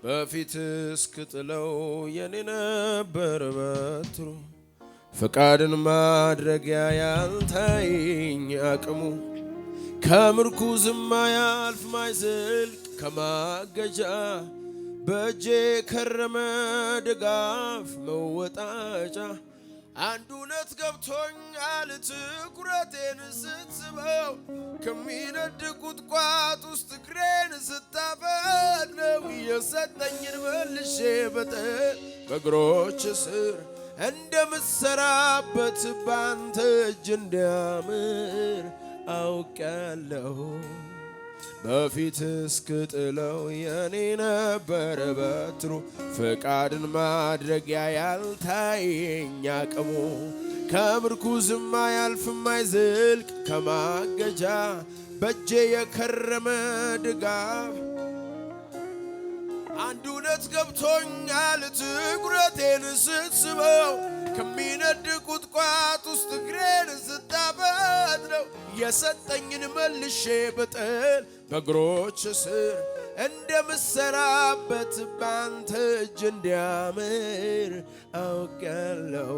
በፊት እስክጥለው የኔ ነበር በትሩ ፈቃድን ማድረጊያ ያልታየኝ አቅሙ ከምርኩዝም ማያልፍ ማይዘልቅ ከማገጃ በእጄ ከረመ ድጋፍ መወጣጫ አንድ እውነት ገብቶኛል ትኩረቴን ስትስበው ከሚነድ ቁጥቋጥ ውስጥ እግሬን ስታፈነው የሰጠኝን መልሼ በጥል በእግሮች ስር እንደምትሰራበት ባንተ እጅ እንዲያምር አውቃለሁ። በፊት እስክጥለው የኔ ነበር በትሩ ፈቃድን ማድረጊያ ያልታየኝ አቅሙ ከምርኩዝም ማያልፍ ማይዘልቅ ከማገጃ በእጄ የከረመ ድጋፍ አንድ እውነት ገብቶኛል ትኩረቴን ስትስበው ከሚነድ ቁጥቋጥ ውስጥ እግሬን ስታፈጥነው የሰጠኝን መልሼ በጥል በእግሮች ስር እንደምትሰራበት ባንተ እጅ እንዲያምር አውቃለሁ።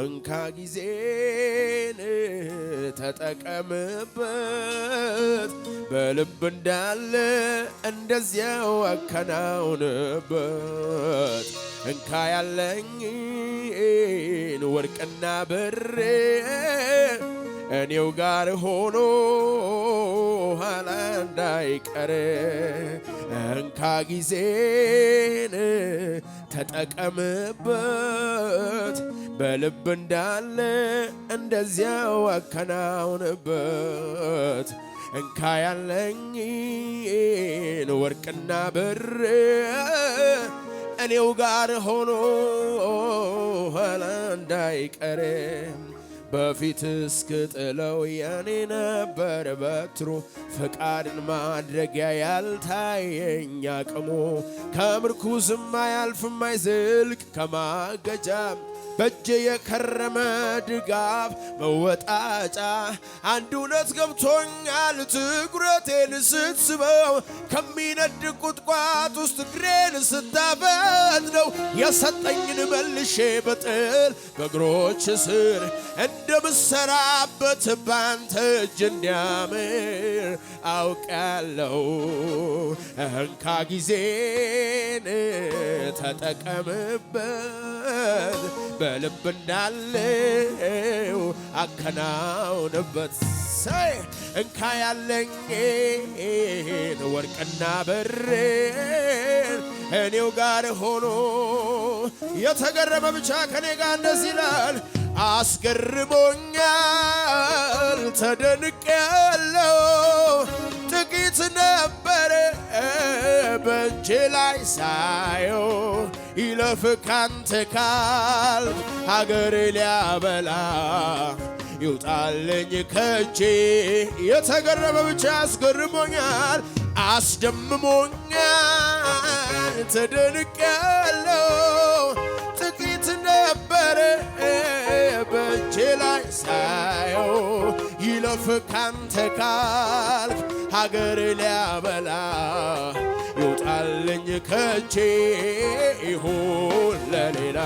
እንካ ጊዜን ተጠቀምበት በልብ እንዳለ እንደዚያው አከናውንበት። እንካ ያለኝን ወርቅና ብር እኔው ጋር ሆኖ ኋላ እንዳይቀር እንካ ጊዜን ተጠቀምበት በልብ እንዳለ እንደዚያው አከናውንበት። እንካ ያለኝን ወርቅና ብር እኔው ጋር ሆኖ ኋላ እንዳይቀር በፊት እስክጥለው የኔ ነበር በትሩ ፈቃድን ማድረጊያ ያልታየኝ አቅሙ ከምርኩዝም ማያልፍ ማይዘልቅ ከማገጃ በእጄ የከረመ ድጋፍ መወጣጫ አንድ እውነት ገብቶኛል ትኩረቴን ስትስበው ከሚነድ ቁጥቋጥ ውስጥ እግሬን ስታፈጥነው የሰጠኝን መልሼ በጥል በእግሮች ስር እንደምትሰራበት ባንተ እጅ እንዲያምር አውቃለሁ። እንካ ጊዜን ተጠቀምበት በልብ እንዳለው አከናውንበት። እንካ ያለኝን ወርቅና ብርን እኔው ጋር ሆኖ የተገረመ ብቻ ከኔ ጋር እንደዚህ ይላል። አስገርሞኛል ተደንቄያለሁ ጥቂት ነበረ በእጄ ላይ ሳየው ይለፍ ካንተ ካል ሀገር ሊያበላ ይውጣልኝ ከእጄ የተገረመ ብቻ አስገርሞኛል አስደምሞኛል ተደንቄያለሁ ጥቂት ነበረ በእጄ ላይ ሳየው ይለፍ ካንተ ካልክ ሀገር ሊያበላ ይውጣልኝ ከእጄ ይሁን ለሌላ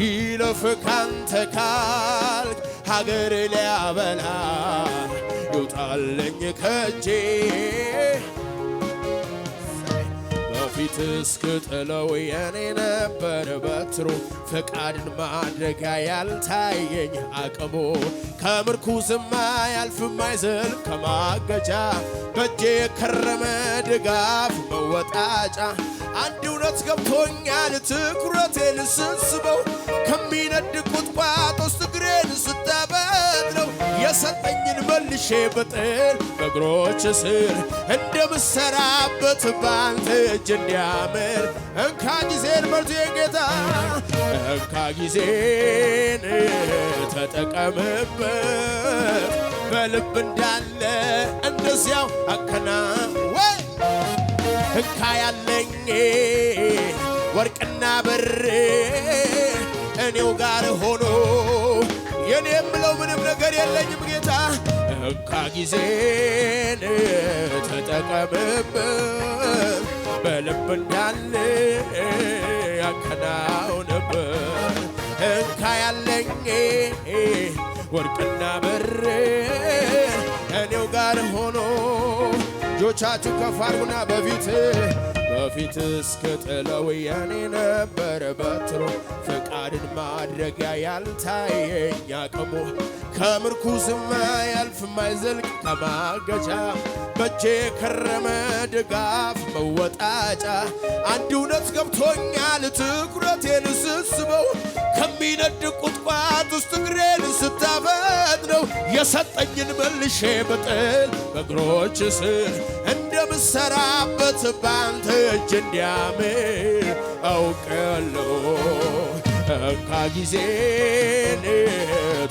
ይለፍ ካንተ ካልክ ሀገር ሊያበላ ይውጣልኝ ከእጄ በፊት እስክጥለው የኔ ነበር በትሩ ፈቃድን ማድረጊያ ያልታየኝ አቅሙ ከምርኩዝም ማያልፍ ማይዘልቅ ከማገጃ በእጄ የከረመ ድጋፍ መወጣጫ አንድ እውነት ገብቶኛል ትኩረቴን ስትስበው ከሚነድ ቁጥቋጥ ውስጥ እግሬን ስታፈጥነው የሰጠኝን መልሼ በጥል በእግሮች ስር እንደምትሰራበት ባንተ እጅ እንዲያምር እንካ ጊዜን በርቱ የጌታ እንካ ጊዜን ተጠቀምበት በልብ እንዳለ እንደዚያው አከናወን እንካ ያለኝ ወርቅና ብር እኔው ጋር ሆኖ የኔ የምለው ምንም ነገር የለኝም ጌታ እንካ ጊዜን ተጠቀምበት በልብ እንዳለ ያከናውንብን እንካ ያለኝ ወርቅና ብር እኔው ጋር ሆኖ እጆቻችሁ ከፍ አድርጉና በፊት እስክጥለው የኔ ነበር በትሮ ፈቃድን ማድረጊያ ያልታየኝ አቅሙ ከምርኩዝም አያልፍ ማይዘልቅ ከማገጃ በእጄ የከረመ ድጋፍ መወጣጫ አንድ እውነት ገብቶኛል ትኩረቴን ስስበው ከሚነድ ቁጥቋጥ ውስጥ እግሬን ስታፈጥነው የሰጠኝን መልሼ ብጥል በእግሮች ስር እንደምሰራበት ባንተ እጅ እንዲያምር አውቃለሁ እንካ ጊዜን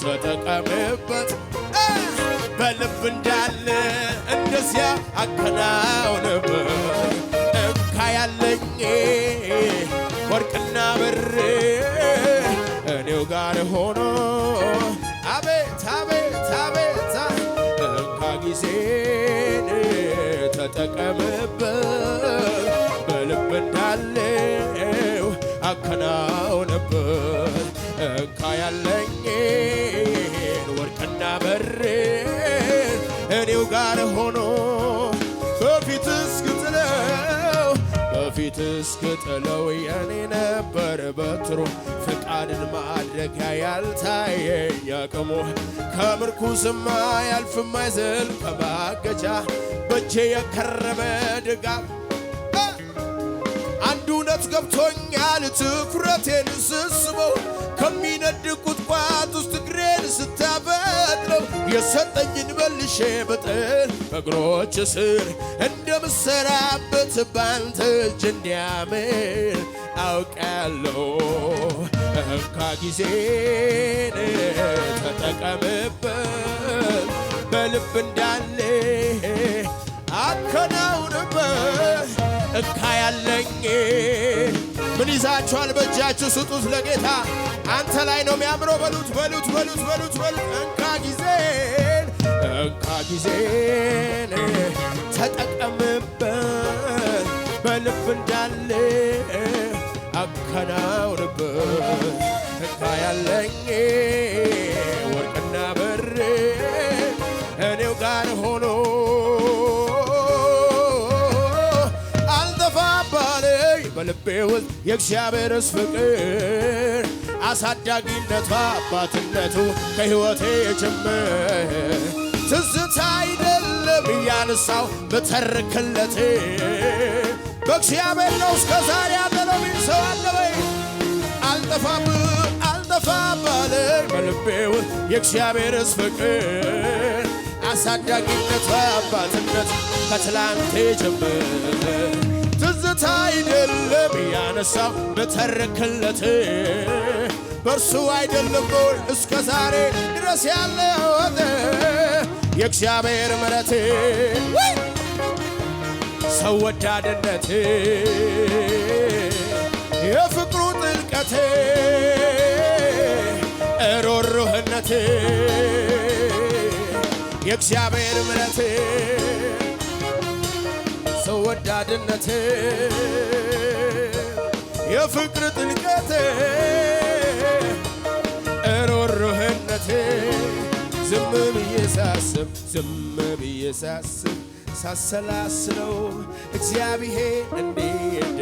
ተጠቀምበት በልብ እንዳለ እንደዚያ አከናውንበት እንካ ያለኝ ወርቅና ብር እኔው ጋር ሆኖ አቤት አቤት አቤት እንካ ጊዜን ተጠቀምበት በልብ እንዳለው አከናውንበት እንካ ያለኝን ወርቅና ብር እኔው ጋር ሆኖ በፊት እስክጥለው የኔ ነበር በትሮ ፈቃድን ማድረጊያ ያልታየኝ አቅሙ ከምርኩዝም አያልፍ ማይዘልቅ ከማገጃ በእጄ የከረመ ድጋፍ አንድ እውነት ገብቶኛል ትኩረቴን ስስበው ከሚነድ ቁጥቋጥ ውስጥ እግሬን ስታፈጥነው የሰጠኝን መልሼ ብጥል በእግሮች ስር እንደምሰራበት ባንተ እጅ እንዲያምር አውቃለሁ እንካ ጊዜን ተጠቀምበት በልብ እንዳለ አከናውንበት እንካ ያለኝ ምን ይዛችኋል በእጃችሁ ስጡት ለጌታ አንተ ላይ ነው የሚያምረው በሉት እንካ ጊዜን ተጠቀምበት በልብ እንዳለ አከናውንበት እንካ ያለኝ ወርቅና ብር እኔው ጋር ሆኖ በልቤ ውስጥ የእግዚአብሔርስ ፍቅር አሳዳጊነቱ አባትነቱ ከሕይወቴ ጀምር ትዝታ አይደለም እያነሳው ብተርክለት በእግዚአብሔር ነው እስከ ዛሬ ያለነው ሚል ሰው አለ ወይ? አልጠፋም አለኝ በልቤ ውስጥ የእግዚአብሔርስ ፍቅር አሳዳጊነቱ አባትነቱ ከትላንቴ ጀምር ትዝታ አይደለም ያነሳው ብተርክለት በእርሱ አይደለም ወይ እስከ ዛሬ ድረስ ያለው የእግዚአብሔር ምሕረት ሰው ወዳድነት የፍቅሩ ጥልቀት ሮህሩህነት የእግዚአብሔር ምሕረት ሰው ወዳድነት የፍቅር ጥልቀት ሮህሩህነት ዝም ብዬ ሳስብ ሳሰላስለው እግዚአብሔር እንዴት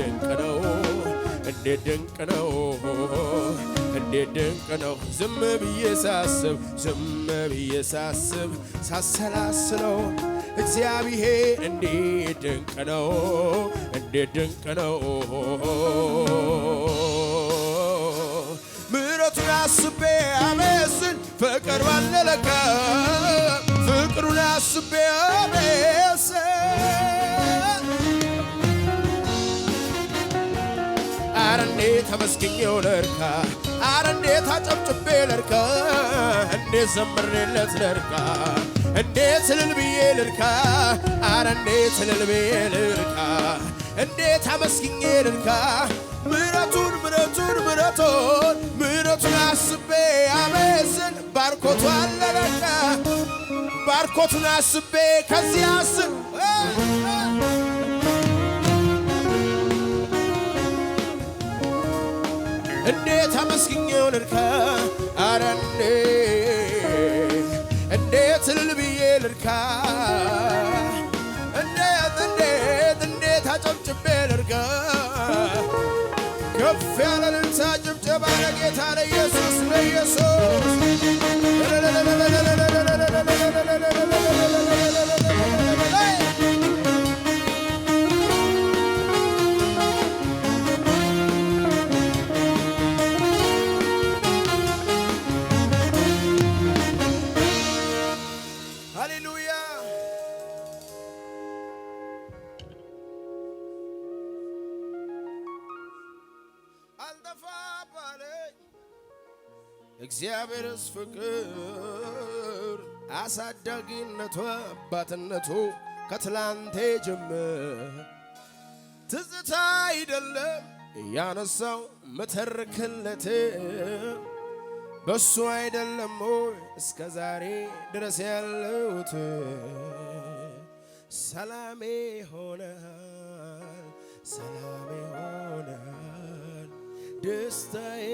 ድንቅ ነው ዝም ብዬ ሳስብ ሳሰላስለው እግዚአብሔር እንዴት ድንቅ ነው ምሕረቱን አስቤ አመስል ፍቅር ባለለካ ፍቅሩን አስቤ አመስል አረ እንዴት ተመስግኜው ልርካ አረ እንዴት አጨብጭቤ ልርካ እንዴት ዘምሬለት ልርካ እንዴት እልል ብዬ ልርካ አረ እንዴት እልል ብዬ ልርካ እንዴት አመስግኜ ልርካ ምሕረቱን አስቤ አመስል ባርኮቱ አለለካ ባርኮቱን አስቤ ከዚህ አስብ እንዴት አመስግኜው ልርካ አረ እንዴት እልል ብዬ ልርካ እንዴት አጨብጭቤ ልርካ ከፍ ያለ እልልታ ጭብጨባ ለጌታ ለኢየሱስ ሃሌሉያ አልጠፋ ባለኝ እግዚአብሔርስ ፍቅር አሳዳጊነቱ አባትነቱ ከትላንቴ ጀምር ትዝታ አይደለም ያነሳው መተርክለት በሱ አይደለም እስከ ዛሬ ድረስ ያለሁት ሰላሜ ሆነሃል ሰላሜ ሆነሃል ደስታዬ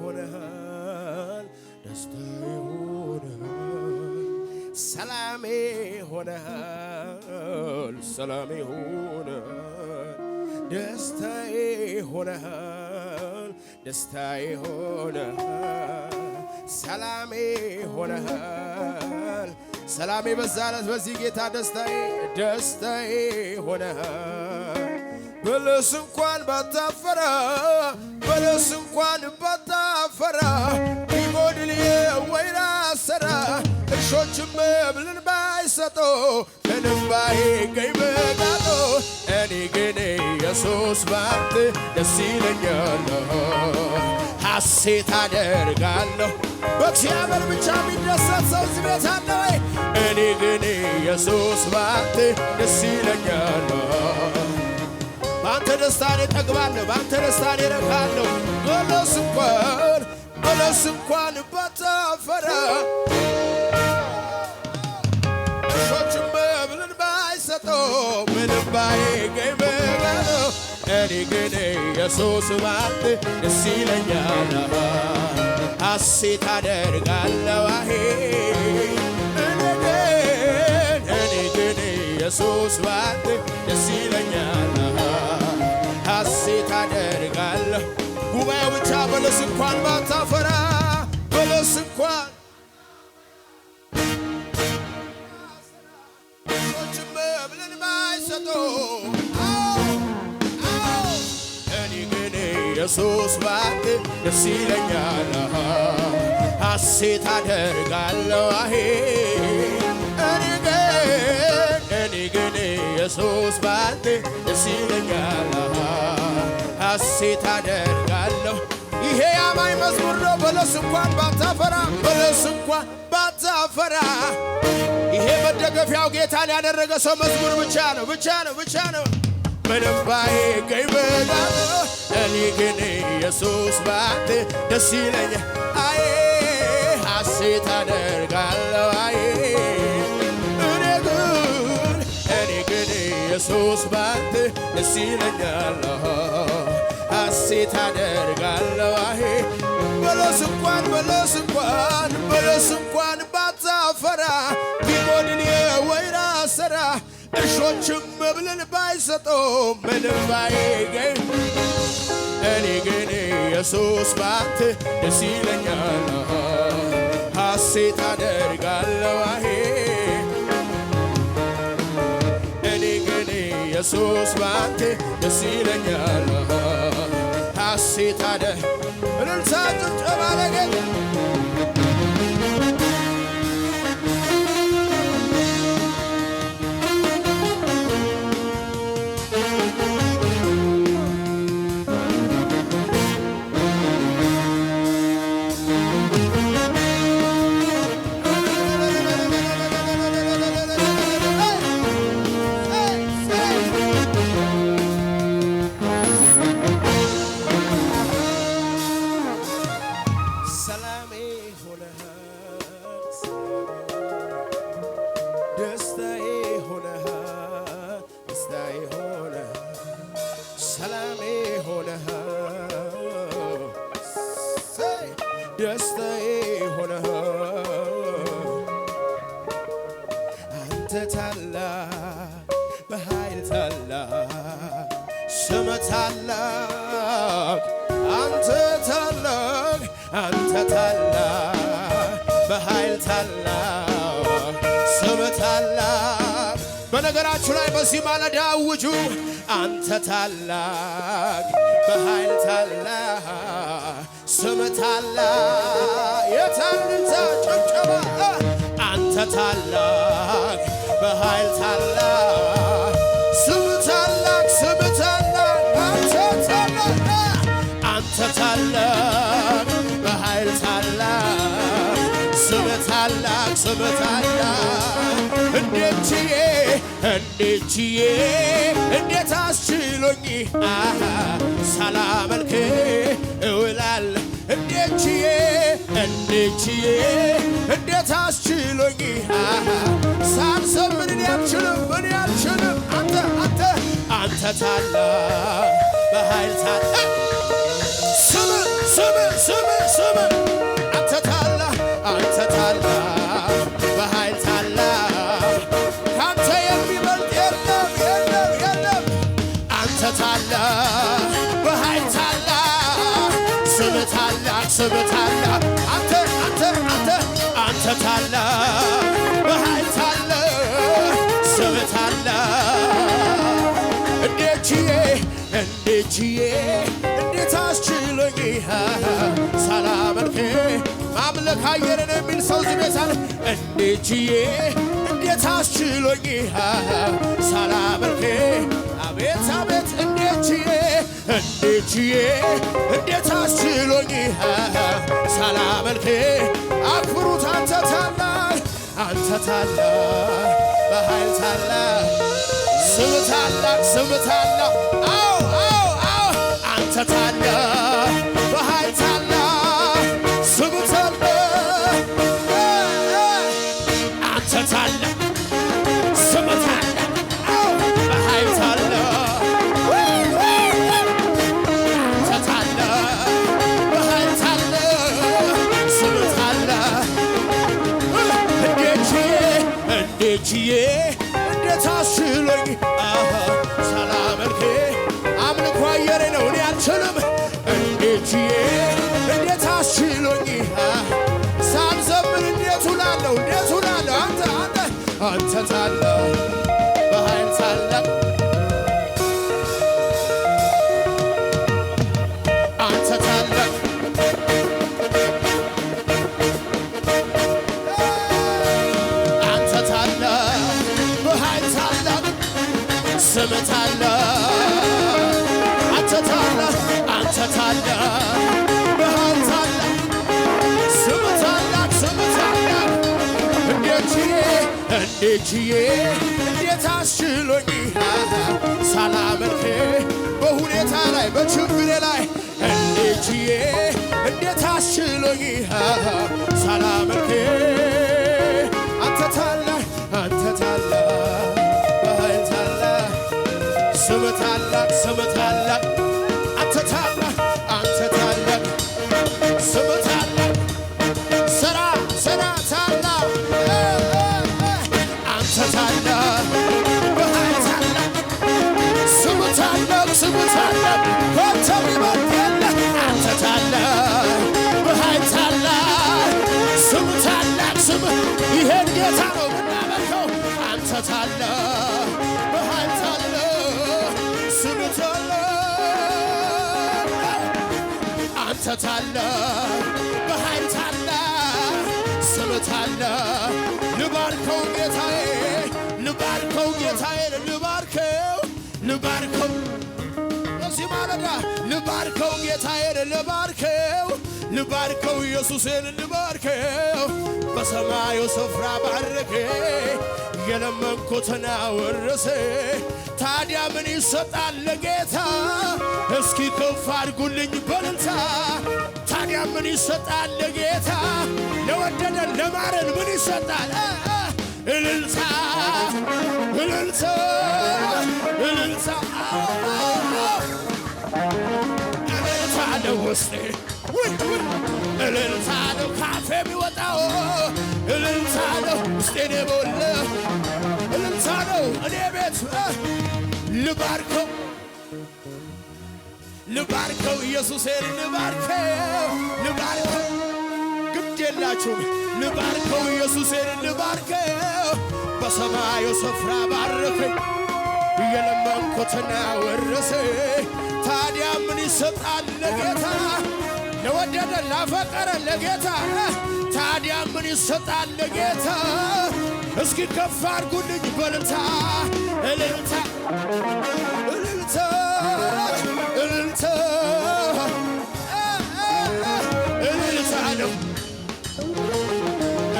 ሆነሃል ደስታዬ ሆነሃል ሰላሜ ሆነሃል ሰላሜ ሆነሃል ደስታዬ ሆነሃል ደስታዬ ሆነሃል ሰላሜ ሆነሃል ሰላሜ በዛለት በዚህ ጌታ ደስታዬ ሆነሃል በለስ እንኳን ባታፈራ በለስ እንኳን ባታፈራ ቢጎድል የወይራ ሥራ እርሾችም መብልን ባይሰጡ ምንም ባይገኝ በቃጡ እኔ ግን ኢየሱስ ባንተ ደስ ይለኛል ሐሴት አደርጋለሁ በእግዚአብሔር ብቻ የሚደሰት ሰው እዚህ ቤት አለ ወይ? እኔ ግን ኢየሱስ ባንተ ደስ ይለኛል ባንተ ደስታን እጠግባለሁ ባንተ ደስታን እረካለሁ በለስ እንኳን ባታፈራ እርሾችም መብልን ባይሰጡ ምንም ባይገኝ በቃጡ እኔ ግን ኢየሱስ ባንተ ደስ ይለኛል ሐሴት አደርጋለሁ እኔ ግን ኢየሱስ ባንተ ደስ ይለኛል ሐሴት አደርጋለሁ ጉባኤው ብቻ በለስ እንኳን ባታፈራ በለስ እንኳን እርሾችም መብልን ባይሰጡ እኔ ግን ኢየሱስ ባንተ ደስ ይለኛል ሐሴት አደርጋለሁ እኔ ግን ኢየሱስ ባንተ ደስ ይለኛል ሐሴት አደርጋለሁ ይሄ ያማኝ መዝሙር ነው በለስ እንኳን ባታፈራ ይሄ መደገፊያው ጌታን ያደረገ ሰው መዝሙር ብቻ ነው ምንም ባይገኝ በቃጡ እኔ ግን ኢየሱስ ባንተ ደስ ይለኛል ሐሴት አደርጋለሁ እኔ ግን ኢየሱስ ባንተ ደስ ይለኛል ሐሴት አደርጋለሁ በለስ እንኳን ባታፈራ ቢጎድል የወይራ ሥራ እርሾችም መብልን ባይሰጡ ምንም ባይገኝ እኔ ግን ኢየሱስ ባንተ ደስ ይለኛል ሐሴት አደርጋለሁ እኔ ግን ኢየሱስ ባንተ ደስ ይለኛል ሐሴት እልልታ ጭብጨባ ለጌታ ደስታዬ ሆነህ አንተ ታላቅ በኃይል ታላቅ ስምህ ታላቅ አንተ ታላቅ አንተ ታላቅ በኃይል ታላቅ ስምህ ታላቅ። በነገራችሁ ላይ በዚህ ማለዳ አውጁ አንተ ታላቅ በኃይል ታላቅ ስምህ ታላቅ። የታንንታ ጨብጨባ አንተ ታላቅ በኃይል ታላቅ ስምህ ታላቅ ስምህ ታላቅ አንተ ታላቅ በኃይል ታላቅ ስምህ ታላቅ ስምህ ታላቅ። እንዴት ችዬ እንዴት አስችሎኝ ሳላመልክ እውላለሁ። እንዴት ችዬ እንዴት አስችሎኝ ሳልዘምር እኔ አልችልም። አንተ ታላቅ በኃይል ታላቅ ስምህ አንተ ታላቅ በኃይል ታላቅ ካንተ የሚበልጥ የለም። አንተ ታላቅ በኃይል ታላቅ ስምህ ታላቅ አንተ ታላቅ በኃይል ታላቅ ስምህ ታላቅ። እንዴት ችዬ እንዴት አስችሎኝ ሳላመልክ ማምለክ አየርን የሚል ሰው እዚህ ቤት አለ። እንዴት ችዬ እንዴት አስችሎኝ ሳላመልክ አቤት እንዴት ችዬ እንዴት አስችሎኝ ሳላመልክ አክብሩት። አንተ ታላቅ በኃይል ታላቅ ስምህ ታላቅ አዎ አንተ ታላቅ በኃይል ታላቅ ስምህ ታላቅ አንተ ታላቅ ስምህ ታላቅ አዎ በኃይል ታላቅ አንተ ታላቅ በኃይል ታላቅ ስምህ ታላቅ። እንዴት አስችሎኝ ሳላመልክ አምልኮ አየሬ ነው እኔ አልችልም። እንዴት አስችሎኝ ሳልዘምር እንዴት ውላለሁ አንተ ታላቅ በኃይል ታላቅ አንተ ታላቅ ስምህ ታላቅ አንተ ታላቅ በኃይል ታላቅ ስምህ ታላቅ እንዴት አስችሎኝ ሳላመልክ በሁኔታ ላይ በችግሬ ላይ እንዴት አስችሎኝ ሳላመልክ አንተ ታላቅ በኃይል ታላቅ ስምህ ታላቅ አንተ ታላቅ ስምህ ታላቅ ስራ ታላቅ አንተ ታላቅ በኃይል ታላቅ ስምህ ታላቅ ካንተ የሚበልጥ የለም። አንተ ታላቅ በኃይል ታላቅ ስምህ ታላቅ ይሄን ጌታ ነው የምናመልከው። አንተ ታላቅ በኃይል ታላቅ ስምህ ታላቅ አንተ ታላቅ በኃይል ታላቅ ስምህ ታላቅ። ልባርከው ጌታዬ ልባርከው በዚህ ማለዳ ልባርከው ጌታዬን ልባርከው ኢየሱስን ልባርከው በሰማዩ ስፍራ ባረከ የለመንኩትን አወረሰ። ታዲያ ምን ይሰጣል ለጌታ? እስኪ ከፍ አድርጉልኝ በእልልታ። ታዲያ ምን ይሰጣል ለጌታ? ለወደደን ለማረን ምን ይሰጣል? እልልታ እልልታ እልልታ እልልታ ለውስጤ እልልታ ነው ካፌ የሚወጣው እልልታ ነው ውስጤን የሞላው እልልታ ነው እኔ ቤት ልባርከው ልባርከው ኢየሱሴን ልባርከው ልባርከው ግድ የላችሁም ልባርከው ኢየሱሴን ልባርከው በሰማዩ ስፍራ ባረከኝ የለመንኩትን ወረሰኝ ታዲያ ምን ይሰጣል ለጌታ ለወደደ ላፈቀረ ለጌታ ታዲያ ምን ይሰጣል ለጌታ እስኪ ከፍ አድርጉልኝ በእልልታ እልልታ እልልታ እልልታ እልልታ ነው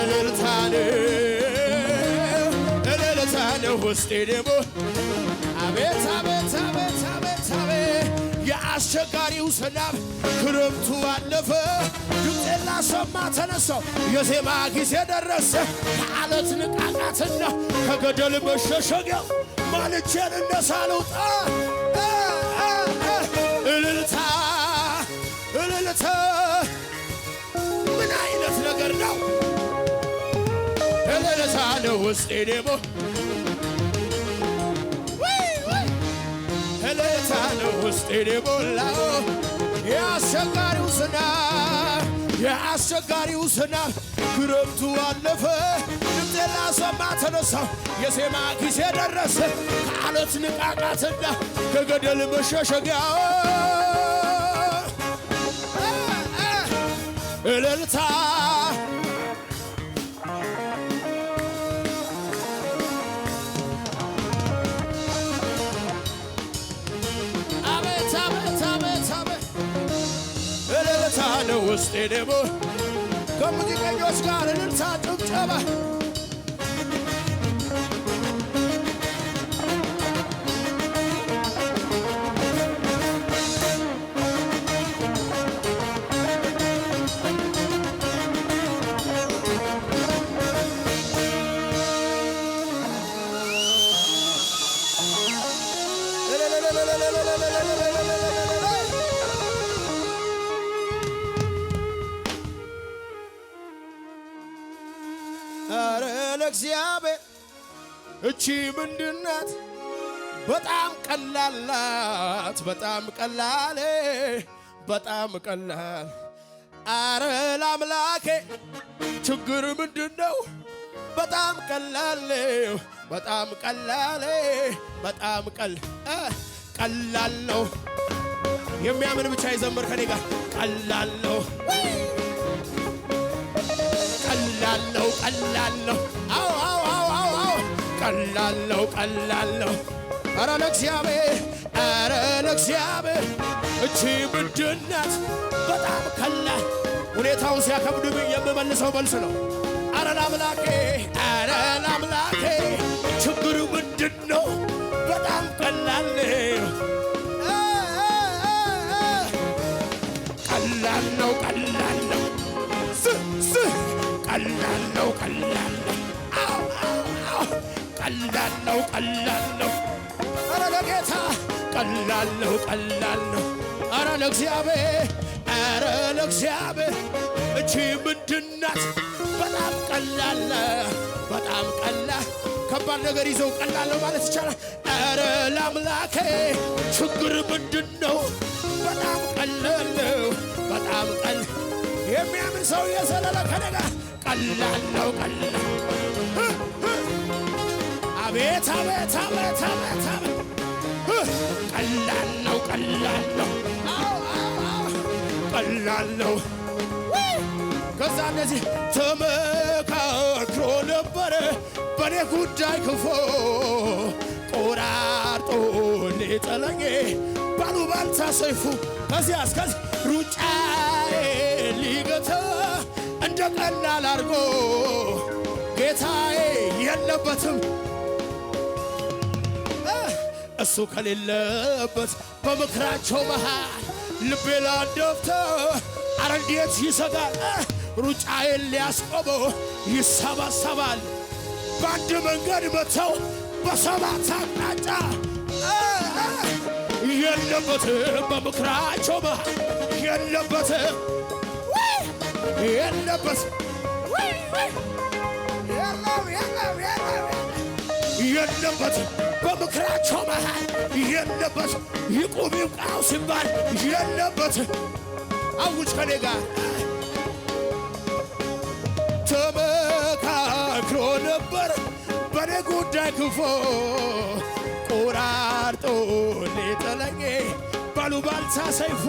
እልልታ ነው እልልታ ነው ውስጤ ደግሞ አቤት አቤት አቤት አቤት አቤት የአስቸጋሪው ዝናብ ክረምቱ አለፈ ድምፄን ላሰማ ተነሳው የዜማ ጊዜ ደረሰ ከዓለት ንቃቃትና ከገደል መሸሸጊያው ማልቼን እንደሳልውጣ እልልታ እልልታ ምን አይነት ነገር ነው እልልታ ነው ውስጤ ደግሞ እልልታ ነው ውስጤን የሞላው የአስቸጋሪው ዝናብ ክረምቱ አለፈ ድምፄን ላሰማ ተነሳው የዜማ ጊዜ ደረሰ ከዓለት ንቃቃትና ከገደል መሸሸጊያ እልልታ እልልታ ነው ውስጤ ደግሞ ከሙዚቀኞች ጋር እልልታ ጭብጨባ አረ ለእግዚአብሔር እቺ ምንድናት በጣም ቀላላት በጣም ቀላል በጣም ቀላል አረ ለአምላኬ ችግር ምንድነው በጣም ቀላል በጣም ቀላል በጣም ቀላል ነው የሚያምን ብቻ ይዘምር ከኔ ጋር ቀላል ነው ቀላል ነው ቀላል ነው አዎ አዎ አዎ አዎ ቀላል ነው ቀላል ነው አረ ለእግዚአብሔር እቺ ምንድናት በጣም ቀላል ሁኔታውን ሲያከብድብኝ የምመልሰው መልስ ነው አረ ለአምላኬ ችግሩ ምንድነው በጣም ቀላል ቀላል ነው ቀላል ነው ቀላል ነው ቀላል ነው አዎ አዎ ቀላል ነው ቀላል ነው አረ ለጌታ ቀላል ነው ቀላል ነው አረ ለእግዚአብሔር እቺ ምንድናት በጣም ቀላል በጣም ቀላል ከባድ ነገር ይዘው ቀላል ነው ማለት ይቻላል አረ ለአምላኬ ችግር ምንድነው በጣም ቀላል ነው በጣም ቀላል የሚያምን ሰው የዘለለ ከነጋ ቀላል ነው ቀላል አቤት አቤት አቤት አቤት ቀላል ነው ቀላል ነው ቀላል ነው ከዛ እነዚህ ተመካክሮ ነበረ በኔ ጉዳይ ክፎ ቆራርጦ ሊጥለኝ ባሉባልታ ሰይፉ ከዚያ እስከዚህ ሩጫዬ ሊገታ እንደ ቀላል አድርጎ ጌታዬ የለበትም እሱ ከሌለበት በምክራቸው መሃል ልቤ ላንደፍተ አረ እንዴት ይሰጋል ሩጫዬን ሊያስቆመው ይሰበሰባል በአንድ መንገድ መተው በሰባት አቅጣጫ የለበትም በምክራቸው መሃል የለበትም የለበት የለበት በምክራቸው መሃል የለበት ይቁም ይብቃው ሲባል የለበት አውጅ ከኔ ጋር ተመካክሮ ነበር በኔ ጉዳይ ክፎ ቆራርጦ ሊጥለኝ ባሉባልታ ሰይፉ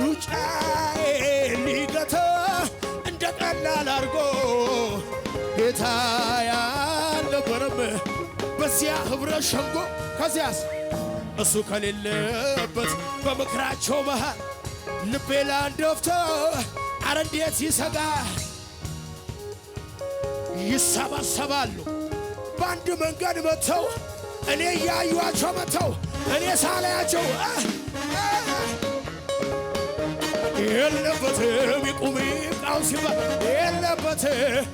ሩጫዬ ሊገታ እንደ ቀላል አርጎ ጌታ ያልነበረም በዚያ ኅብረት ሸንጎ ከዚያስ እሱ ከሌለበት በምክራቸው መሃል ልቤ ላንደፍቶ አረ እንዴት ይሰጋ ይሰባሰባሉ በአንድ መንገድ መጥተው እኔ እያዩዋቸው መጥተው እኔ ሳላያቸው የለበትም ይቁም ይብቃው ሲባል የለበትም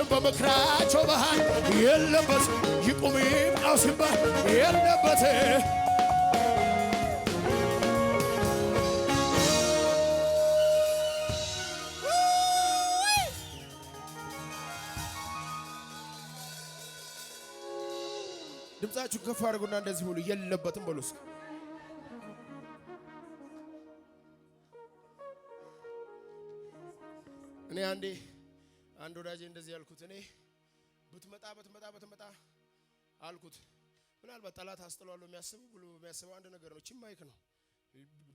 በምክራቸው መሃል የለበት ይቁም ይብቃው ሲባል የለበት ድምፃችሁ ከፍ አድርጉና እንደዚህ ሁሉ የለበትም በሉ እስኪ እኔ አንድ ወዳጄ እንደዚህ ያልኩት እኔ ብትመጣ አልኩት ምናልባት ጠላት አስጥሏለሁ የሚያስበው ብሎ የሚያስበው አንድ ነገር ነው ቺን ማይክ ነው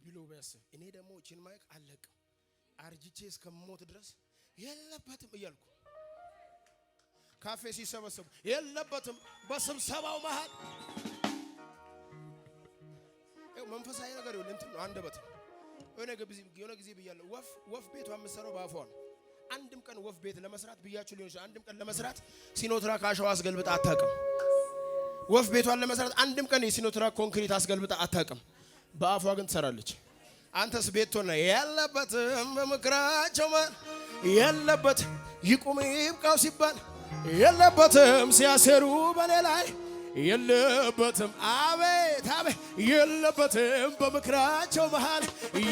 ብሎ የሚያስብ እኔ ደግሞ ቺን ማይክ አለቅም አርጅቼ እስከሞት ድረስ የለበትም እያልኩ ካፌ ሲሰበሰቡ የለበትም በስብሰባው መሃል መንፈሳዊ ነገር ይሁን እንትን ነው አንደበት የሆነ ጊዜ ብያለሁ ወፍ ቤቷ የምትሰራው በአፏ ነው አንድም ቀን ወፍ ቤት ለመስራት ብያችሁ ሊሆን ይችላል አንድም ቀን ለመስራት ሲኖትራክ አሸዋ አስገልብጣ አታውቅም ወፍ ቤቷን ለመስራት አንድም ቀን የሲኖትራክ ኮንክሪት አስገልብጣ አታውቅም በአፏ ግን ትሰራለች አንተስ ቤት ሆነ የለበትም በምክራቸው የለበት ይቁም ይብቃው ሲባል የለበትም ሲያሰሩ በኔ ላይ የለበትም አቤት የለበትም በምክራቸው መሃል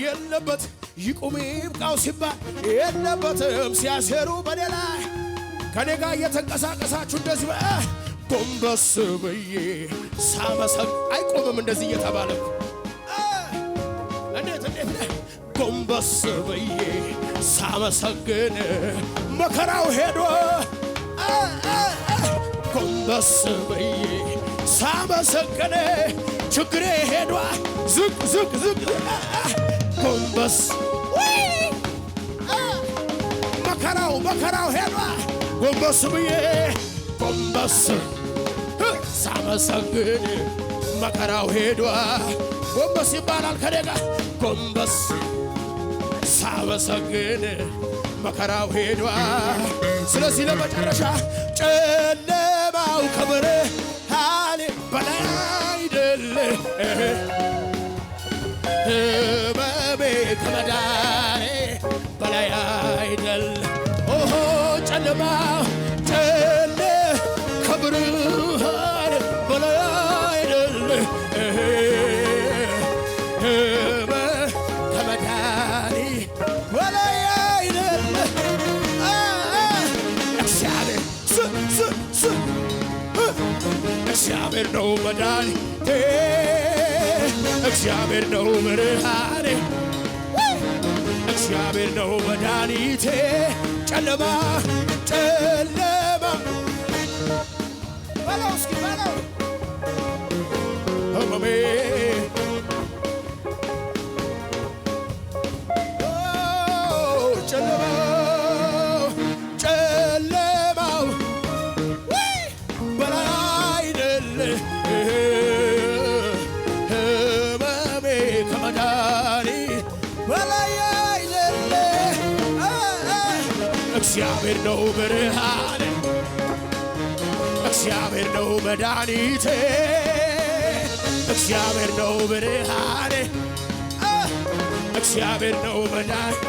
የለበት ይቁም ይብቃው ሲባል የለበትም ሲያሰሩ በኔ ላይ ከኔ ጋር እየተንቀሳቀሳችሁ እንደዚህ ጎንበስ ብዬ ሳመሰግ አይቆምም እንደዚህ እየተባለ እንዴት ጎንበስ ብዬ ሳመሰግን መከራው ሄዶ ጎንበስ ብዬ ሳመሰግን ችግሬ ሄዶ ዝቅ ጎንበስ መከራው ሄዶ ጎንበስ ብዬ ሳመሰግን መከራው ሄዶ ጎንበስ ይባላል ከኔ ጋር ጎንበስ ሳመሰግን መከራው ሄዶ ስለዚህ ለመጨረሻ ጨለማው ከብርሃን በላይ አይደል ህመሜ ከመዳኔ በላይ አይደል ኦሆ ጨለማው ከብርሃን በላይ አይደል ከመዳኔ በላይ አይደል እግዚአብሔር ነው መድኃኒቴ እግዚአብሔር ነው ብርሃኔ እግዚአብሔር ነው መድኃኒቴ ጨለማ በለው እስኪ በለው ህመሜ ጨለማው በላይ አይደል ህመሜ ከመዳኔ በላይ አይደል እግዚአብሔር ነው ብርሃኔ እግዚአብሔር ነው መድኃኒቴ እግዚአብሔር ነው ብርሃኔ እግዚአብሔር ነው መድኃኒቴ